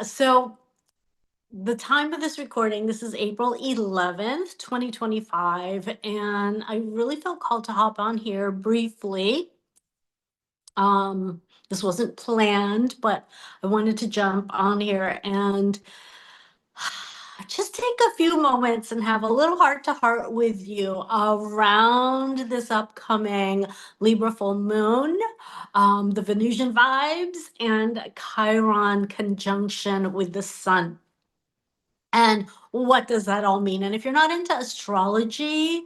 So the time of this recording, this is April 11th, 2025, and I really felt called to hop on here briefly. This wasn't planned, but I wanted to jump on here and just take a few moments and have a little heart to heart with you around this upcoming Libra full moon, the Venusian vibes, and Chiron conjunction with the sun. And what does that all mean? And if you're not into astrology,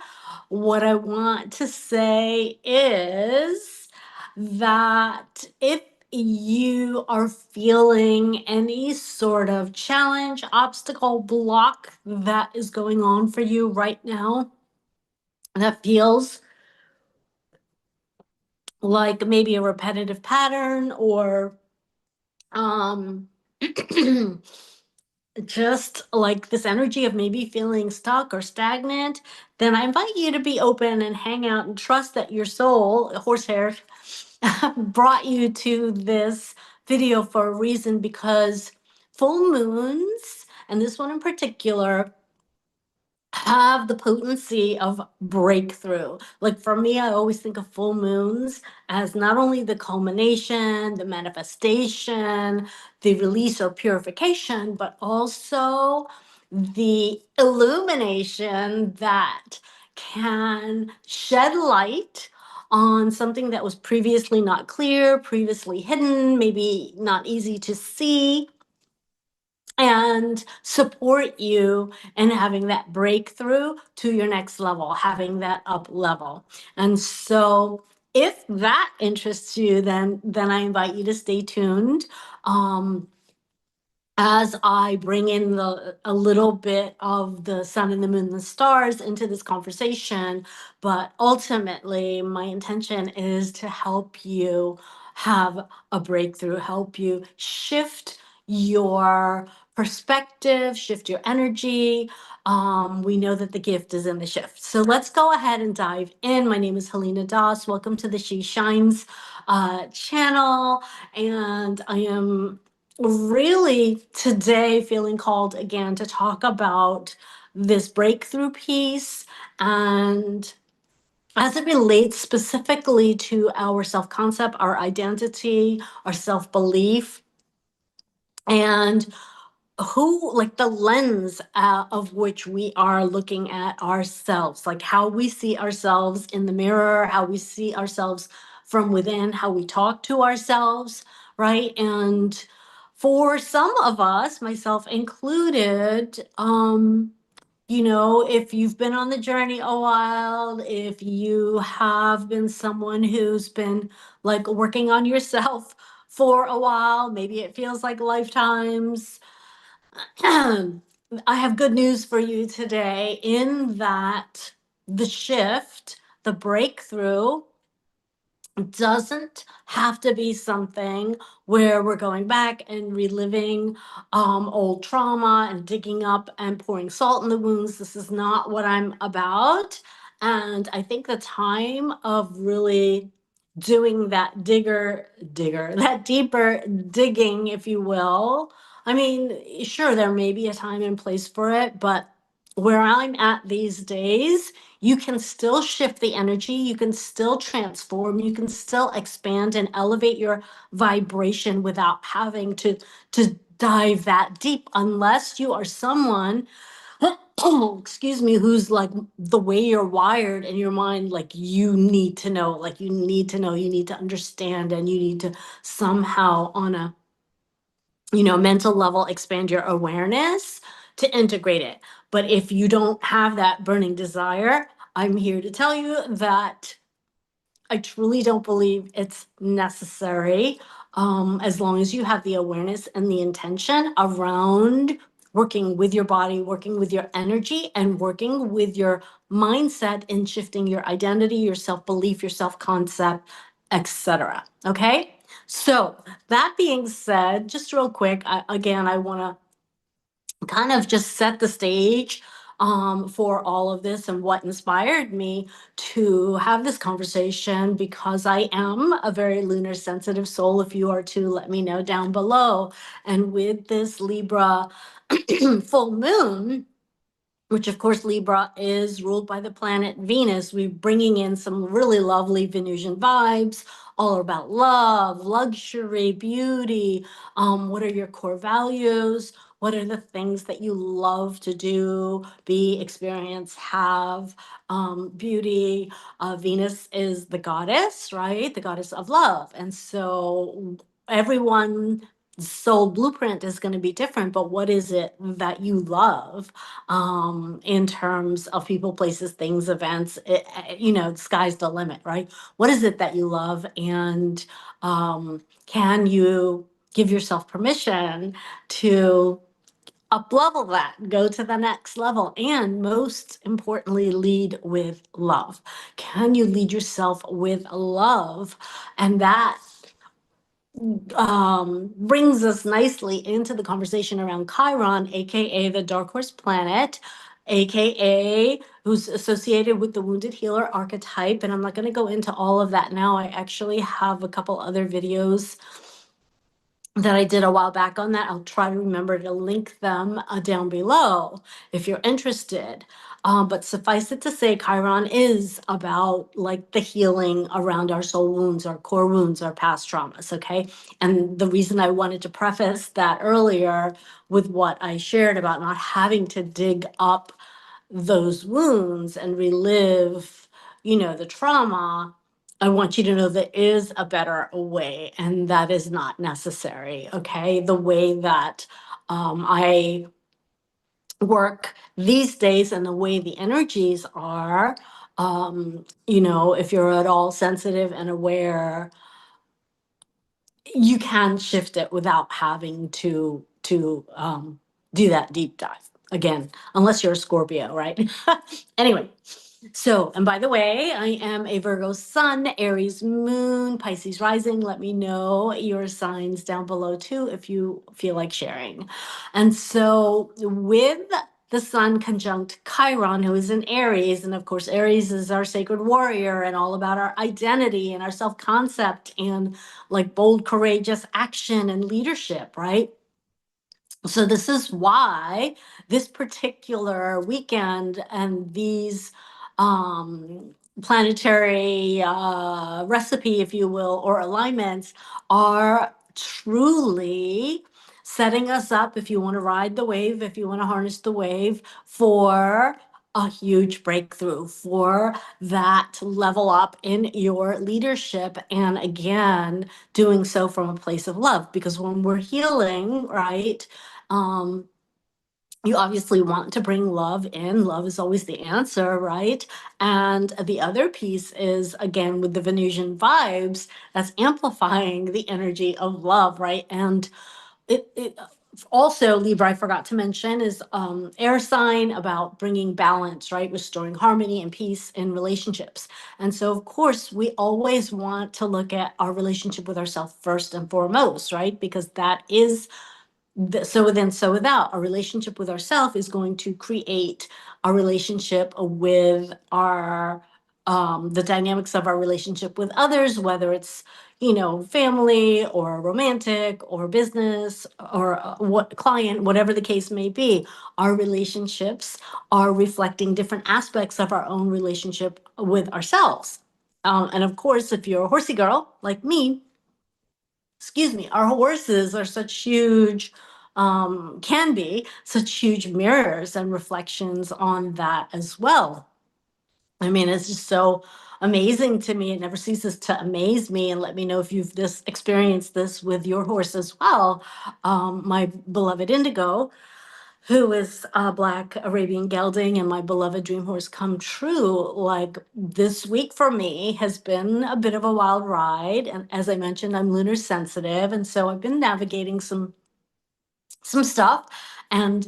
what I want to say is that if you are feeling any sort of challenge, obstacle, block that is going on for you right now, that feels like maybe a repetitive pattern or just like this energy of maybe feeling stuck or stagnant, then I invite you to be open and hang out and trust that your soul, horsehair, brought you to this video for a reason, because full moons, and this one in particular, have the potency of breakthrough. Like for me, I always think of full moons as not only the culmination, the manifestation, the release or purification, but also the illumination that can shed light on something that was previously not clear, previously hidden, maybe not easy to see, and support you in having that breakthrough to your next level, having that up level. And so if that interests you, then I invite you to stay tuned as I bring in a little bit of the sun and the moon and the stars into this conversation. But ultimately, my intention is to help you have a breakthrough, help you shift your perspective, shift your energy. We know that the gift is in the shift. So let's go ahead and dive in. My name is Helena Das. Welcome to the She Shines channel. And I am really today feeling called again to talk about this breakthrough piece, and as it relates specifically to our self-concept, our identity, our self-belief, and who, like the lens of which we are looking at ourselves, like how we see ourselves in the mirror, how we see ourselves from within, how we talk to ourselves, right? And for some of us, myself included, if you've been on the journey a while, if you have been someone who's been like working on yourself for a while, maybe it feels like lifetimes. I have good news for you today, in that the shift, the breakthrough, doesn't have to be something where we're going back and reliving old trauma and digging up and pouring salt in the wounds. This is not what I'm about. And I think the time of really doing that that deeper digging, if you will. I mean, sure, there may be a time and place for it, but where I'm at these days, you can still shift the energy, you can still transform, you can still expand and elevate your vibration without having to dive that deep, unless you are someone excuse me, who's like the way you're wired in your mind, like you need to know, you need to understand, and you need to somehow on a mental level expand your awareness to integrate it. But if you don't have that burning desire, I'm here to tell you that I truly don't believe it's necessary, as long as you have the awareness and the intention around working with your body, working with your energy, and working with your mindset in shifting your identity, your self-belief, your self-concept, etc. Okay? So that being said, just real quick, I want to kind of just set the stage for all of this and what inspired me to have this conversation, because I am a very lunar sensitive soul. If you are too, let me know down below. And with this Libra full moon, which of course Libra is ruled by the planet Venus, we're bringing in some really lovely Venusian vibes, all about love, luxury, beauty. What are your core values? What are the things that you love to do, be, experience, have? Beauty. Venus is the goddess, right? The goddess of love. And so everyone's soul blueprint is going to be different, but what is it that you love? In terms of people, places, things, events, the sky's the limit, right? What is it that you love? And can you give yourself permission to up level that, go to the next level, and most importantly, lead with love? Can you lead yourself with love? And that brings us nicely into the conversation around Chiron, aka the dark horse planet, aka who's associated with the wounded healer archetype. And I'm not going to go into all of that now. I actually have a couple other videos that I did a while back on that. I'll try to remember to link them down below if you're interested. But suffice it to say, Chiron is about like the healing around our soul wounds, our core wounds, our past traumas, okay? And the reason I wanted to preface that earlier with what I shared about not having to dig up those wounds and relive, the trauma, I want you to know there is a better way, and that is not necessary. Okay. The way that I work these days and the way the energies are, if you're at all sensitive and aware, you can shift it without having to do that deep dive again, unless you're a Scorpio, right? Anyway, so, and by the way, I am a Virgo sun, Aries moon, Pisces rising. Let me know your signs down below too if you feel like sharing. And so, with the sun conjunct Chiron, who is in Aries, and of course, Aries is our sacred warrior and all about our identity and our self concept and like bold, courageous action and leadership, right? So this is why this particular weekend and these planetary recipe, if you will, or alignments are truly setting us up, if you want to ride the wave, if you want to harness the wave, for a huge breakthrough, for that level up in your leadership. And again, doing so from a place of love, because when we're healing, right, you obviously want to bring love in. Love is always the answer, right? And the other piece is, again, with the Venusian vibes, that's amplifying the energy of love, right? And it also, Libra, I forgot to mention, is air sign, about bringing balance, right? Restoring harmony and peace in relationships. And so, of course, we always want to look at our relationship with ourselves first and foremost, right? Because that is so within, so without. A relationship with ourself is going to create a relationship with our the dynamics of our relationship with others, whether it's family or romantic or business or what client, whatever the case may be. Our relationships are reflecting different aspects of our own relationship with ourselves. And of course, if you're a horsey girl like me, excuse me, our horses are such huge, can be such huge mirrors and reflections on that as well. I mean, it's just so amazing to me. It never ceases to amaze me. And let me know if you've experienced this with your horse as well. My beloved Indigo, who is a Black Arabian gelding and my beloved dream horse come true, like this week for me has been a bit of a wild ride. And as I mentioned, I'm lunar sensitive. And so I've been navigating some stuff. And,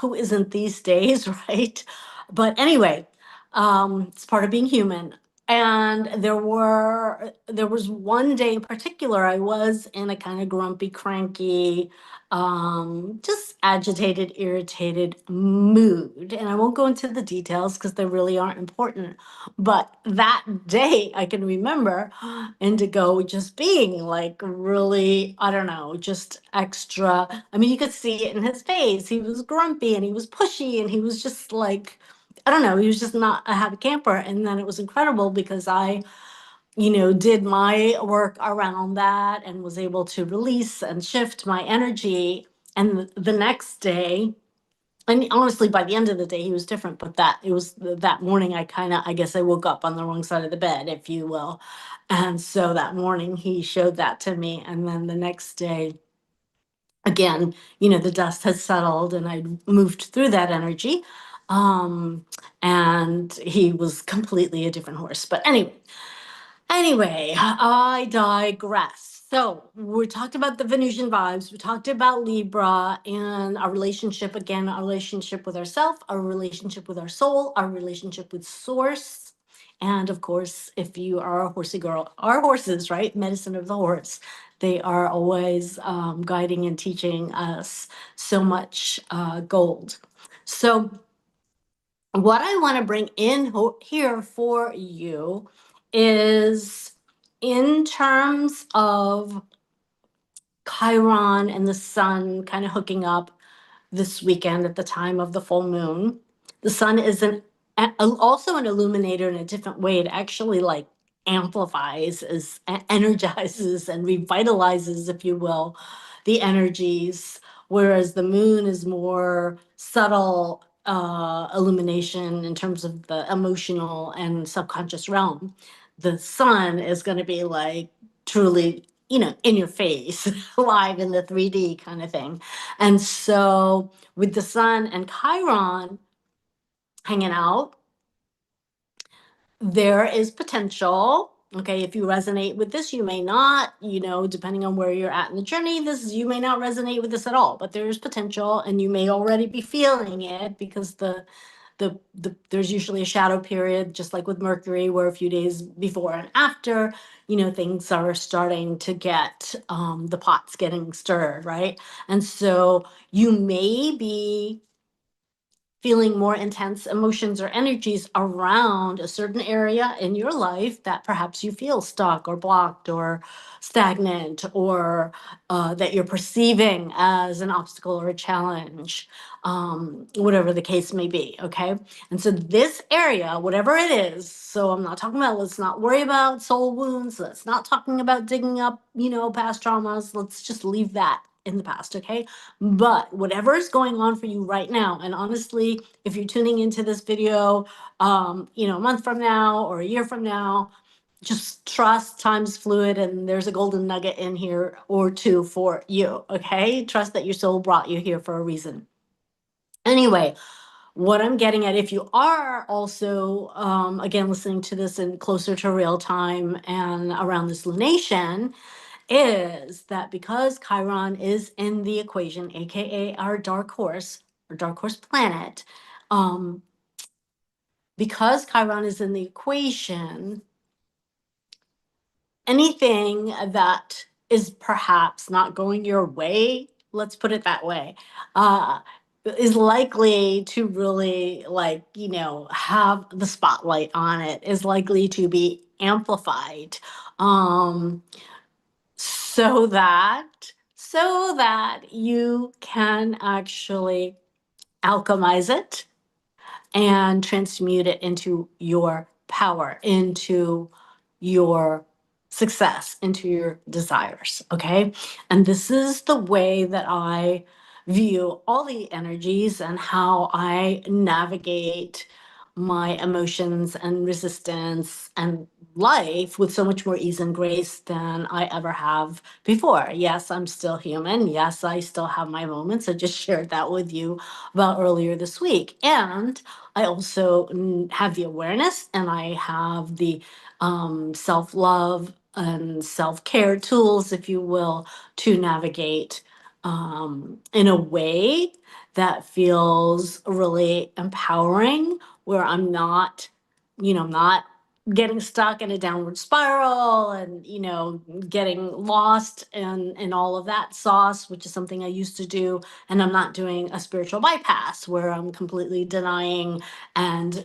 who isn't these days, right? But anyway, it's part of being human. And there was one day in particular, I was in a kind of grumpy, cranky, just agitated, irritated mood. And I won't go into the details because they really aren't important. But that day, I can remember Indigo just being like really, I don't know, just extra. I mean, you could see it in his face. He was grumpy and he was pushy and he was just like, I don't know, he was just not a happy camper. And then it was incredible because I, did my work around that and was able to release and shift my energy. And the next day, and honestly, by the end of the day, he was different. But it was that morning, I guess I woke up on the wrong side of the bed, if you will. And so that morning, he showed that to me. And then the next day, again, the dust had settled and I moved through that energy. Um, and he was completely a different horse. But anyway, I digress. So we talked about the Venusian vibes. We talked about Libra and our relationship, again, our relationship with ourself, our relationship with our soul, our relationship with source. And of course, if you are a horsey girl, our horses, right? Medicine of the horse. They are always guiding and teaching us so much gold. So what I want to bring in here for you is in terms of Chiron and the sun kind of hooking up this weekend at the time of the full moon. The sun is also an illuminator in a different way. It actually like amplifies, energizes, and revitalizes, if you will, the energies, whereas the moon is more subtle illumination in terms of the emotional and subconscious realm. The sun is going to be like truly, in your face, live in the 3D kind of thing. And so with the sun and Chiron hanging out, there is potential. Okay, if you resonate with this, you may not, depending on where you're at in the journey, you may not resonate with this at all, but there's potential and you may already be feeling it because there's usually a shadow period, just like with Mercury, where a few days before and after, things are starting to get, the pot's getting stirred, right? And so you may be feeling more intense emotions or energies around a certain area in your life that perhaps you feel stuck or blocked or stagnant, or that you're perceiving as an obstacle or a challenge, whatever the case may be. Okay. And so this area, whatever it is, so I'm not talking about, let's not worry about soul wounds. Let's not talking about digging up, past traumas. Let's just leave that in the past. Okay. But whatever is going on for you right now, and honestly, if you're tuning into this video, a month from now or a year from now, just trust time's fluid and there's a golden nugget in here or two for you. Okay. Trust that your soul brought you here for a reason. Anyway, what I'm getting at, if you are also, again, listening to this in closer to real time and around this lunation, is that because Chiron is in the equation, aka our dark horse or dark horse planet, because Chiron is in the equation, anything that is perhaps not going your way, let's put it that way, is likely to really have the spotlight on it, is likely to be amplified. So that you can actually alchemize it and transmute it into your power, into your success, into your desires. Okay. And this is the way that I view all the energies and how I navigate my emotions and resistance and life with so much more ease and grace than I ever have before. Yes, I'm still human. Yes, I still have my moments. I just shared that with you about earlier this week. And I also have the awareness and I have the self-love and self-care tools, if you will, to navigate in a way that feels really empowering, where I'm not getting stuck in a downward spiral and, getting lost in all of that sauce, which is something I used to do. And I'm not doing a spiritual bypass where I'm completely denying and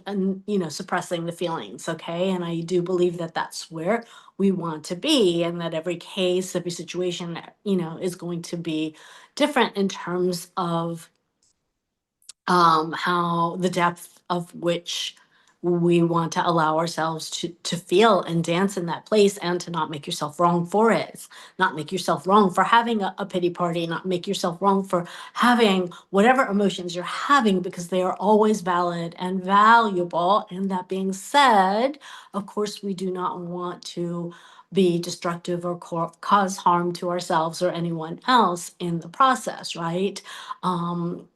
suppressing the feelings. Okay. And I do believe that that's where we want to be, and that every case, every situation, is going to be different in terms of how the depth of which we want to allow ourselves to feel and dance in that place, and to not make yourself wrong for it, not make yourself wrong for having a pity party, not make yourself wrong for having whatever emotions you're having, because they are always valid and valuable. And that being said, of course, we do not want to be destructive or cause harm to ourselves or anyone else in the process, right? And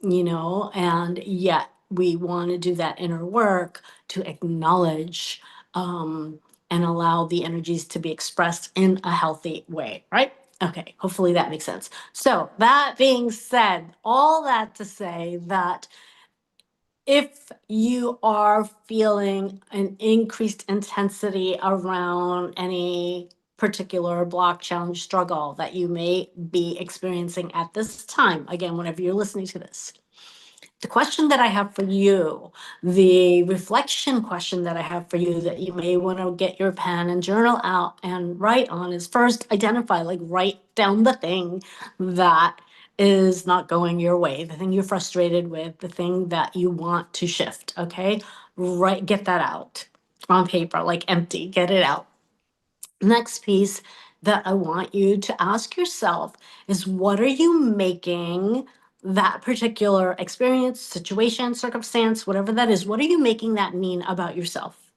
yet we want to do that inner work to acknowledge and allow the energies to be expressed in a healthy way, right? Okay, hopefully that makes sense. So, that being said, all that to say that if you are feeling an increased intensity around any particular block, challenge, struggle that you may be experiencing at this time, again, whenever you're listening to this, the question that I have for you, the reflection question that I have for you that you may want to get your pen and journal out and write on, is first identify, write down the thing that is not going your way, the thing you're frustrated with, the thing that you want to shift. Okay. Get that out on paper, empty, get it out. Next piece that I want you to ask yourself is, what are you making that particular experience, situation, circumstance, whatever that is, what are you making that mean about yourself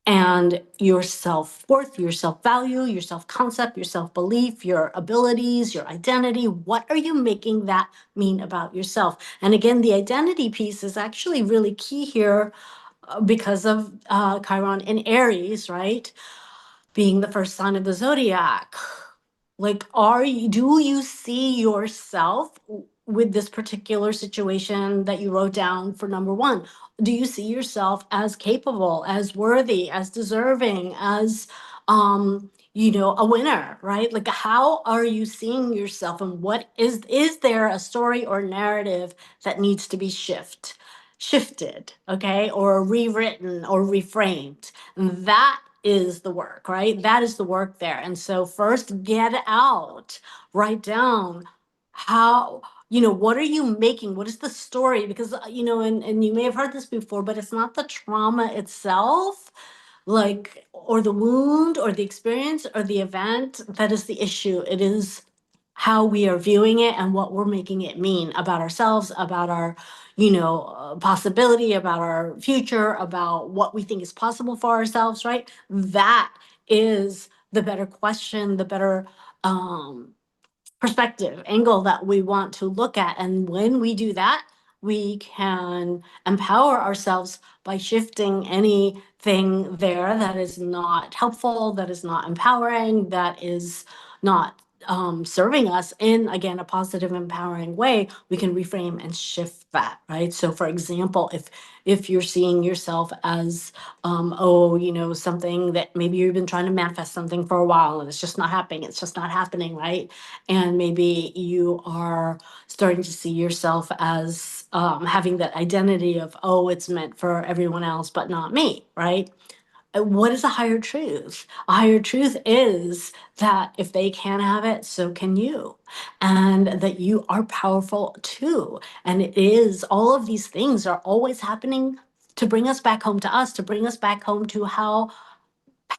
and your self-worth, your self-value, your self-concept, your self-belief, your abilities, your identity? What are you making that mean about yourself? And again, the identity piece is actually really key here because of Chiron in Aries, right? Being the first sign of the zodiac. Do you see yourself with this particular situation that you wrote down for number one? Do you see yourself as capable, as worthy, as deserving, as a winner, right? How are you seeing yourself, and what is there a story or narrative that needs to be shifted, okay, or rewritten or reframed? And that is the work, right? That is the work there. And so first, get out, write down how, what are you making? What is the story? Because, and you may have heard this before, but it's not the trauma itself, or the wound or the experience or the event that is the issue. It is how we are viewing it and what we're making it mean about ourselves, about our possibility, about our future, about what we think is possible for ourselves, right? That is the better question, the better perspective angle that we want to look at. And when we do that, we can empower ourselves by shifting anything there that is not helpful, that is not empowering, that is not serving us in, again, a positive, empowering way. We can reframe and shift that, right? So for example, if you're seeing yourself as something that maybe you've been trying to manifest something for a while and it's just not happening, right? And maybe you are starting to see yourself as having that identity of, oh, it's meant for everyone else but not me, right? What is a higher truth? A higher truth is that if they can have it, so can you. And that you are powerful too. And it is, all of these things are always happening to bring us back home to us, to bring us back home to how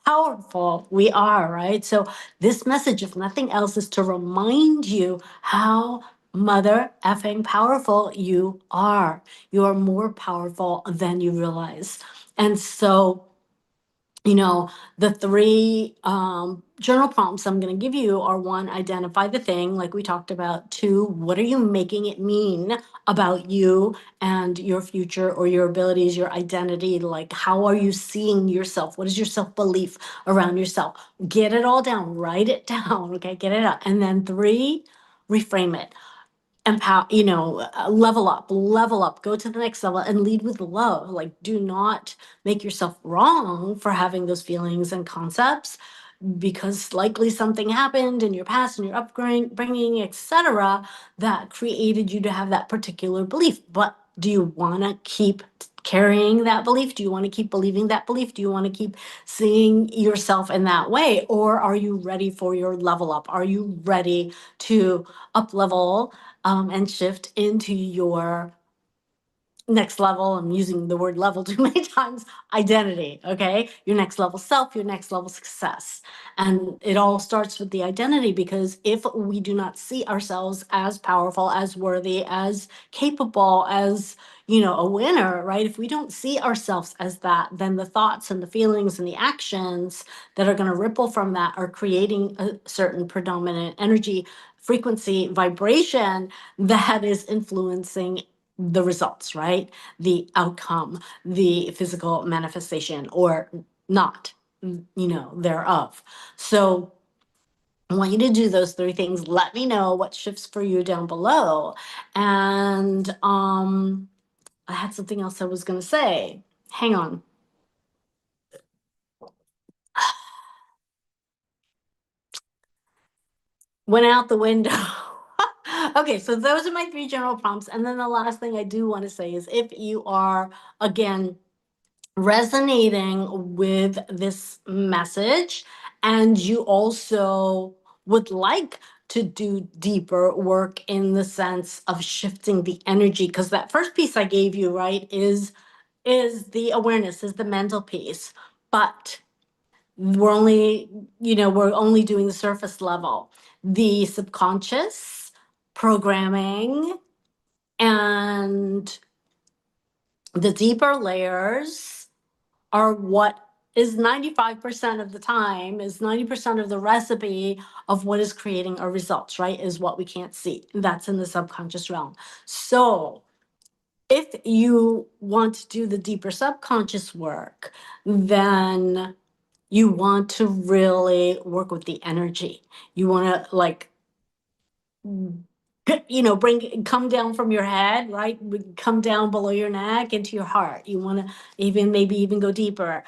powerful we are, right? So this message, if nothing else, is to remind you how mother effing powerful you are. You are more powerful than you realize. And so the three journal prompts I'm going to give you are: one, identify the thing, like we talked about; two, what are you making it mean about you and your future or your abilities, your identity? How are you seeing yourself? What is your self-belief around yourself? Get it all down, write it down, okay, get it out. And then three, reframe it. empower, level up, go to the next level and lead with love. Like, do not make yourself wrong for having those feelings and concepts, because likely something happened in your past and your upbringing, etc., that created you to have that particular belief. But do you want to keep carrying that belief? Do you want to keep believing that belief? Do you want to keep seeing yourself in that way? Or are you ready for your level up? Are you ready to up level and shift into your next level? I'm using the word level too many times. Identity, okay? Your next level self, your next level success. And it all starts with the identity, because if we do not see ourselves as powerful, as worthy, as capable, as, a winner, right? If we don't see ourselves as that, then the thoughts and the feelings and the actions that are going to ripple from that are creating a certain predominant energy, frequency, vibration that is influencing the results, right? The outcome, the physical manifestation or not, thereof. So I want you to do those three things. Let me know what shifts for you down below. And I had something else I was going to say. Hang on. Went out the window. Okay, so those are my three general prompts. And then the last thing I do want to say is, if you are, again, resonating with this message and you also would like to do deeper work in the sense of shifting the energy, because that first piece I gave you, right, is the awareness, is the mental piece. But we're only doing the surface level. The subconscious programming and the deeper layers are what is 95% of the time, is 90% of the recipe of what is creating our results, right? Is what we can't see. That's in the subconscious realm. So if you want to do the deeper subconscious work, then you want to really work with the energy. You want to, like, come down from your head, right? Come down below your neck into your heart. You want to maybe even go deeper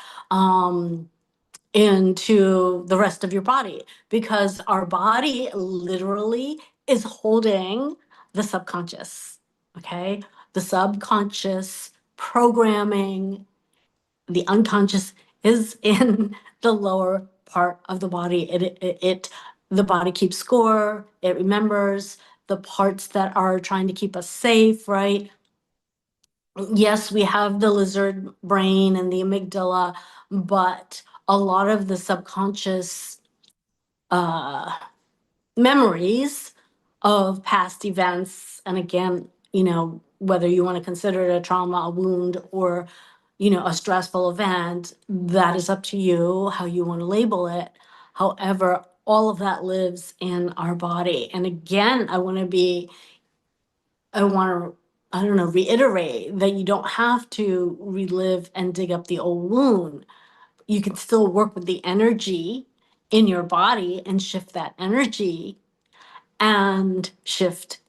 into the rest of your body, because our body literally is holding the subconscious, okay? The subconscious programming, the unconscious is in the lower part of the body. The body keeps score. It remembers the parts that are trying to keep us safe, right? Yes, we have the lizard brain and the amygdala, but a lot of the subconscious memories of past events, and again, whether you want to consider it a trauma, a wound, or a stressful event, that is up to you how you want to label it. However, all of that lives in our body. And again, I want to, I don't know, reiterate that you don't have to relive and dig up the old wound. You can still work with the energy in your body and shift that energy and shift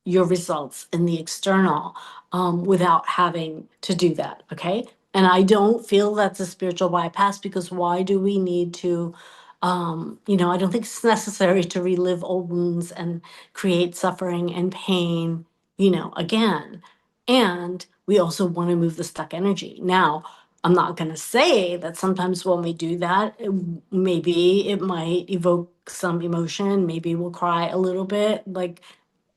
your results in the external without having to do that. Okay. And I don't feel that's a spiritual bypass, because why do we need to, I don't think it's necessary to relive old wounds and create suffering and pain, again. And we also want to move the stuck energy. Now, I'm not going to say that sometimes when we do that, maybe it might evoke some emotion. Maybe we'll cry a little bit, like,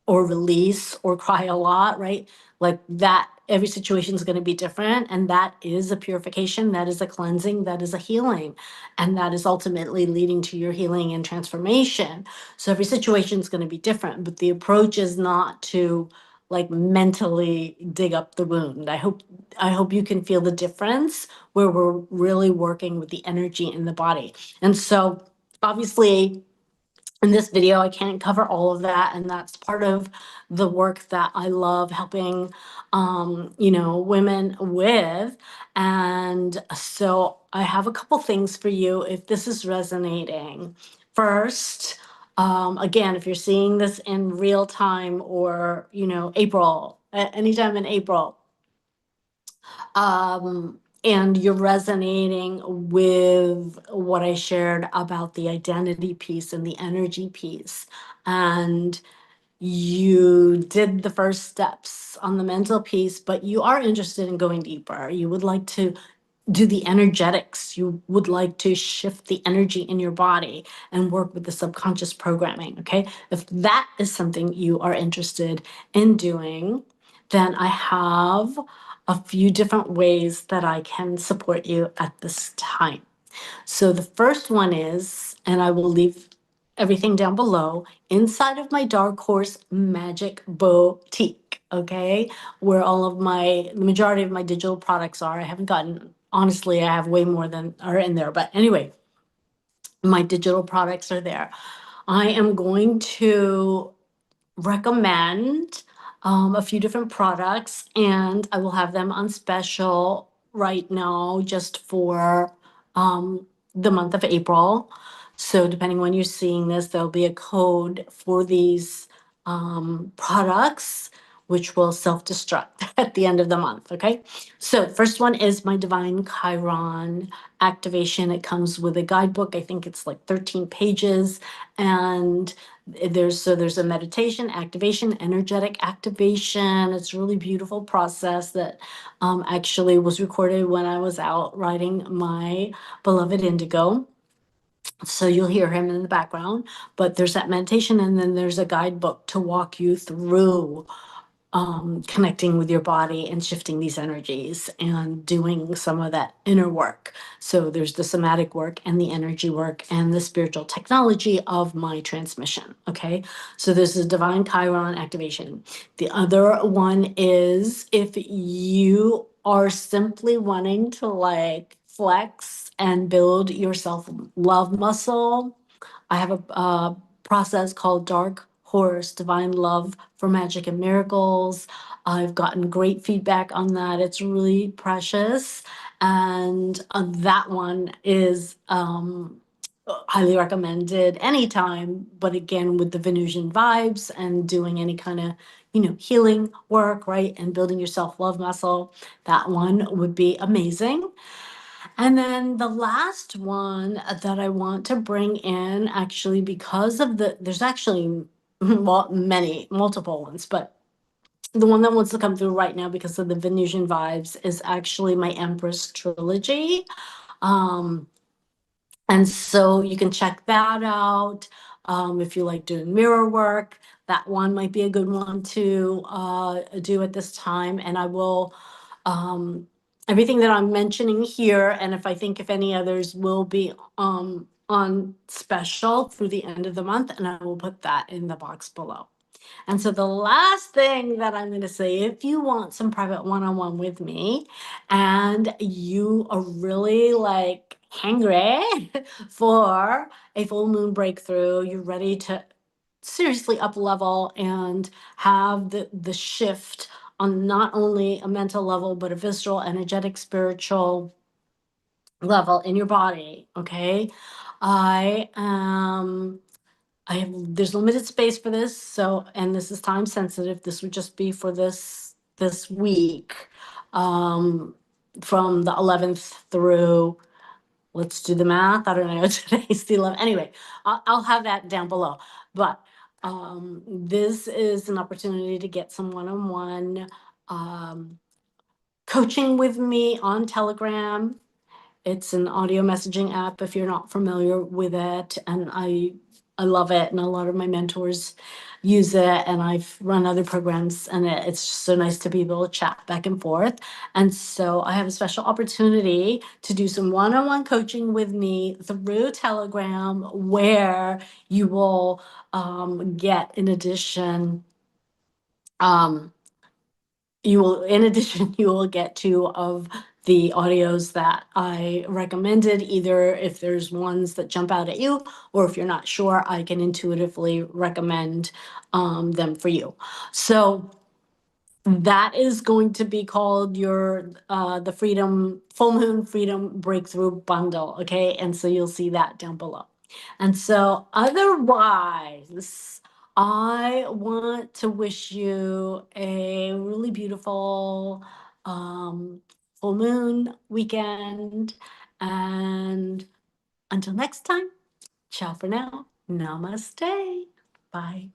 or release or cry a lot, right? Like that, every situation is going to be different. And that is a purification, that is a cleansing, that is a healing. And that is ultimately leading to your healing and transformation. So every situation is going to be different, but the approach is not to, like, mentally dig up the wound. I hope you can feel the difference where we're really working with the energy in the body. And so obviously in this video, I can't cover all of that. And that's part of the work that I love helping, women with. And so I have a couple things for you if this is resonating. First, Again, if you're seeing this in real time or, April, anytime in April, and you're resonating with what I shared about the identity piece and the energy piece, and you did the first steps on the mental piece, but you are interested in going deeper. You would like to do the energetics. You would like to shift the energy in your body and work with the subconscious programming. Okay. If that is something you are interested in doing, then I have a few different ways that I can support you at this time. So the first one is, and I will leave everything down below, inside of my Dark Horse Magic Boutique, okay, where the majority of my digital products are. I haven't gotten, honestly, I have way more than are in there. But anyway, my digital products are there. I am going to recommend a few different products, and I will have them on special right now just for the month of April. So depending when you're seeing this, there'll be a code for these products, which will self-destruct at the end of the month. Okay. So first one is my Divine Chiron activation. It comes with a guidebook. I think it's like 13 pages, and there's a meditation activation, energetic activation. It's a really beautiful process that actually was recorded when I was out riding my beloved Indigo. So you'll hear him in the background, but there's that meditation, and then there's a guidebook to walk you through connecting with your body and shifting these energies and doing some of that inner work. So there's the somatic work and the energy work and the spiritual technology of my transmission. Okay. So this is Divine Chiron activation. The other one is if you are simply wanting to like flex and build your self love muscle, I have a process called Dark Horse Divine Love for Magic and Miracles. I've gotten great feedback on that. It's really precious. And that one is highly recommended anytime, but again, with the Venusian vibes and doing any kind of, healing work, right? And building your self love muscle, that one would be amazing. And then the last one that I want to bring in, actually, because of there's actually multiple ones, but the one that wants to come through right now because of the Venusian vibes is actually my Empress trilogy. Um, and so you can check that out. If you like doing mirror work, that one might be a good one to do at this time. And I will, everything that I'm mentioning here, and if any others will be on special through the end of the month, and I will put that in the box below. And so the last thing that I'm going to say, if you want some private one-on-one with me and you are really like hungry for a full moon breakthrough, you're ready to seriously up level and have the shift on not only a mental level, but a visceral, energetic, spiritual level in your body. Okay. There's limited space for this, so, and this is time sensitive. This would just be for this week, from the 11th through, let's do the math. I don't know. Today's the 11th. Anyway, I'll have that down below. But this is an opportunity to get some one-on-one coaching with me on Telegram. It's an audio messaging app if you're not familiar with it, and I love it, and a lot of my mentors use it, and I've run other programs, and it's just so nice to be able to chat back and forth. And so I have a special opportunity to do some one-on-one coaching with me through Telegram, where you will get, in addition, you will get two of the audios that I recommended. Either if there's ones that jump out at you, or if you're not sure, I can intuitively recommend them for you. So that is going to be called your the Full Moon Freedom Breakthrough Bundle. Okay. And so you'll see that down below. And so, otherwise, I want to wish you a really beautiful full moon weekend. And until next time, ciao for now. Namaste. Bye.